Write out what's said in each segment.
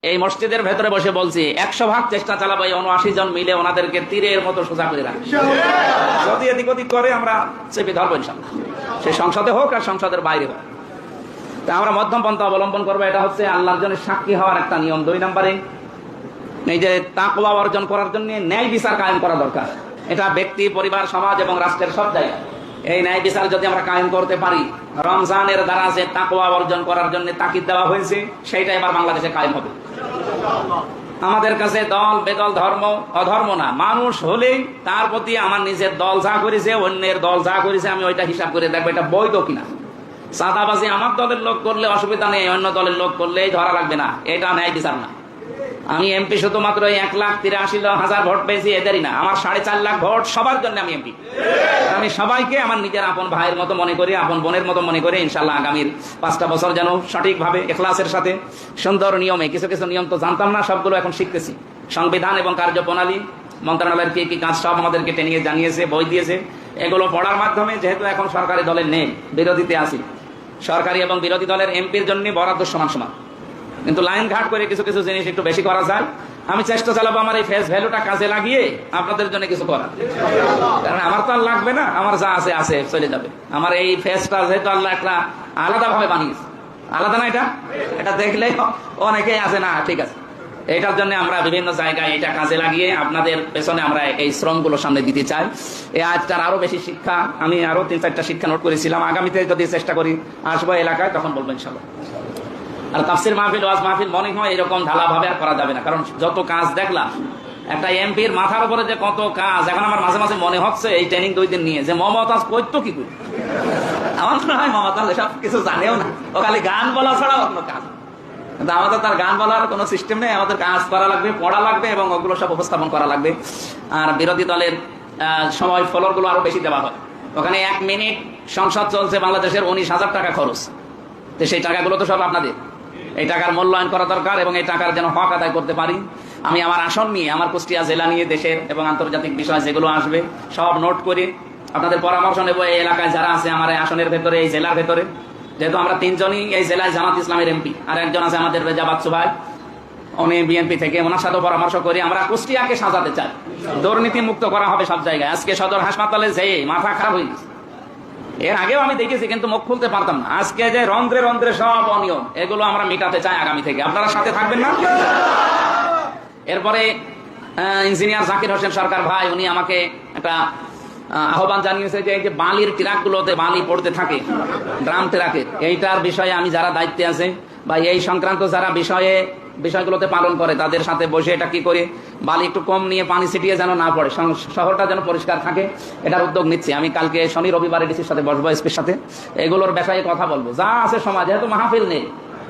এই মসজিদের ভেতরে বসে বলছি 100 ভাগ চেষ্টা চালাবো 79 জন মিলে ওনাদেরকে তীরের মতো সোজা করে রাখি। যদি এদিক ওদিক করে আমরা চেপে ধরবো ইনশাল্লাহ, সে সংসদে হোক আর সংসদের বাইরে হোক। তা আমরা মধ্যম পন্থা অবলম্বন করবো। এটা হচ্ছে আল্লাহর জন্য সাক্ষী হওয়ার একটা নিয়ম। 2 নম্বরে এই যে তাকওয়া অর্জন করার জন্য ন্যায় বিচার কায়েম করা দরকার। এটা ব্যক্তি, পরিবার, সমাজ এবং রাষ্ট্রের সব জায়গায় এই ন্যায় বিচার যদি আমরা কায়েম করতে পারি, রমজানের দ্বারা যে তাকওয়া অর্জন করার জন্য তাকিদ দেওয়া হয়েছে সেটা এবার বাংলাদেশে কায়েম হবে। আমাদের কাছে দল বেদল, ধর্ম অধর্ম না, মানুষ হলেই তার প্রতি আমার নিজের দল যা করেছে, অন্যের দল যা করেছে, আমি ওইটা হিসাব করে দেখবো এটা বৈধ কিনা। চাঁদাবাজি আমার দলের লোক করলে অসুবিধা নেই, অন্য দলের লোক করলে ধরা লাগবে না, এটা ন্যায় বিচার না। আমি এমপি শুধুমাত্র 1,83,000 ভোট পেয়েছি এদেরই না, আমার 4.5 লাখ ভোট সবার জন্য আমি এমপি। আমি সবাইকে আমার নিজের আপন ভাইয়ের মতো মনে করি, আপন বোনের মতো মনে করি। ইনশাল্লাহ আগামীর 5টা বছর যেন সঠিকভাবে ইখলাসের সাথে সুন্দর নিয়মে, কিছু কিছু নিয়ম তো জানতাম না, সবগুলো এখন শিখতেছি। সংবিধান এবং কার্যপ্রণালী মন্ত্রণালয়ের কি কি কাজ সব আমাদেরকে টেনিয়ে জানিয়েছে, বই দিয়েছে। এগুলো পড়ার মাধ্যমে, যেহেতু এখন সরকারি দলের নেই, বিরোধীতে আছি, সরকারি এবং বিরোধী দলের এমপির জন্য বরাদ্দ সমান সমান, কিন্তু লাইন ঘাট করে কিছু কিছু জিনিস একটু বেশি করা যায়। আমি চেষ্টা চালাবো আমার এই ফেস ভ্যালুটা কাজে লাগিয়ে আপনাদের জন্য কিছু করার, কারণ আমার তো আর লাগবে না, আমার যা আছে আছে চলে যাবে। আমার এই ফেসটা যেহেতু আল্লাহ একটা আলাদা ভাবে বানিয়েছে, আলাদা না, এটা এটা দেখলে অনেকেই আছে না, ঠিক আছে। এটার জন্য আমরা বিভিন্ন জায়গায় এটা কাজে লাগিয়ে আপনাদের পেছনে আমরা এই শ্রমগুলো সামনে দিতে চাই। এই আজটার আরো বেশি শিক্ষা, আমি আরো 3-4টা শিক্ষা নোট করেছিলাম, আগামীতে যদি চেষ্টা করি আসবো এলাকায়, তখন বলবো ইনশাল্লাহ। আর তাফসির মাহফিল, ওয়াজ মাহফিল মনে হয় এরকম ঢালাভাবে আর করা যাবে না, কারণ যত কাজ দেখলাম, একটা এমপির মাথার উপরে যে কত কাজ, এখন আমার মাঝে মাঝে মনে হচ্ছে এই ট্রেনিং 2 দিন নিয়ে যে মমতাজ করতো কি করে। আমার মনে হয় মমতাজ এসব কিছু জানেও না, ও খালি গান বলা ছাড়া অন্য কাজ। কিন্তু আমাদের তার গান বলার কোনো সিস্টেম নেই, আমাদের কাজ করা লাগবে, পড়া লাগবে এবং ওগুলো সব উপস্থাপন করা লাগবে। আর বিরোধী দলের সময় ফলরগুলো আরো বেশি দেওয়া হয়। ওখানে 1 মিনিট সংসদ চলছে বাংলাদেশের 19,000 টাকা খরচ, তো সেই টাকাগুলো তো সব আপনাদের। এই টাকার মূল্যায়ন করা দরকার এবং এই টাকার যেন হক আদায় করতে পারি। আমি আমার আসন নিয়ে, আমার কুষ্টিয়া জেলা নিয়ে, দেশের এবং আন্তর্জাতিক বিষয় যেগুলো আসবে সব নোট করে আপনাদের পরামর্শ নেব। এই এলাকায় যারা আছে আমার এই আসনের ভেতরে, এই জেলার ভেতরে, যেহেতু আমরা 3 জনই এই জেলায় জামাত ইসলামের এমপি, আর একজন আছে আমাদের রেজা বাচ্চু ভাই, উনি বিএনপি থেকে, ওনার সাথে পরামর্শ করে আমরা কুষ্টিয়াকে সাজাতে চাই, দুর্নীতি মুক্ত করা হবে সব জায়গায়। আজকে সদর হাসপাতালে যেয়ে মাথা খারাপ হয়ে গেছে, এর আগেও আমি দেখেছি কিন্তু মুখ খুলতে পারতাম না। আজকে যে রন্ধ্রে রন্ধ্রে সব অনিয়ম, এগুলো আমরা মেটাতে চাই আগামী থেকে। আপনারা সাথে থাকবেন না? এরপরে ইঞ্জিনিয়ার জাকির হোসেন সরকার ভাই, উনি আমাকে একটা আহ্বান জানিয়েছে যে এই যে বালির ট্রাকগুলোতে বালি পড়তে থাকে, ড্রাম ট্রাকের, এইটার বিষয়ে আমি যারা দায়িত্বে আছে বা এই সংক্রান্ত যারা বিষয়গুলোতে পালন করে, তাদের সাথে বসে এটা কি করে বালি একটু কম নিয়ে পানি ছিটিয়ে যেন না পড়ে, শহরটা যেন পরিষ্কার থাকে, এটার উদ্যোগ নিচ্ছি। আমি কালকে শনি রবিবার ডিসির সাথে বসবো, এসপির সাথে, এগুলোর বিষয়ে কথা বলবো। যা আছে সময়, যেহেতু মাহফিল নেই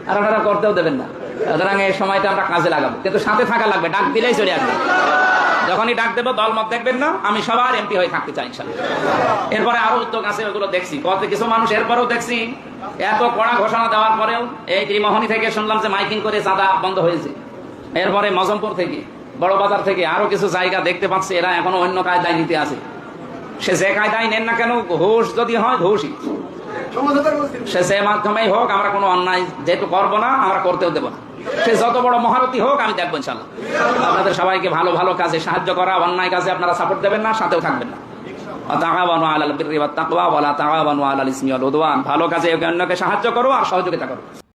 আর ওনারা করতেও দেবেন না, সুতরাং এই সময়টা আমরা কাজে লাগাবো, কিন্তু সাথে থাকা লাগবে, ডাক দিলেই চলে আসবে। যখনই ডাক দেবো দলমত দেখবেন না, আমি সবার এমপি হয়ে থাকতে চাই ইনশাল্লাহ। এরপরে আরো উদ্যোগ আছে, ওগুলো দেখছি। কত কিছু মানুষ এরপরেও দেখছি এত কড়া ঘোষণা দেওয়ার পরেও, এই ত্রিমোহনী থেকে শুনলাম যে মাইকিং করে চাঁদা বন্ধ হয়েছে। এরপরে মজমপুর থেকে, বড় বাজার থেকে আরো কিছু জায়গা দেখতে পাচ্ছি এরা এখনো অন্য কায়দায় নিতে আছে। সে যে কায়দায় নেন না কেন, ঘুষ যদি হয় ঘুষই, সে যে মাধ্যমেই হোক, আমরা কোনো অন্যায় যেহেতু করবো না, আমরা করতেও দেবো না। সে যত বড় মহারথী হোক, আমি দেখবো ইনশাল্লাহ। আপনাদের সবাইকে ভালো ভালো কাজে সাহায্য করা, অন্যায় কাজে আপনারা সাপোর্ট দেবেন না, সাথেও থাকবেন না। ভালো কাজে অন্যকে সাহায্য করো আর সহযোগিতা করো।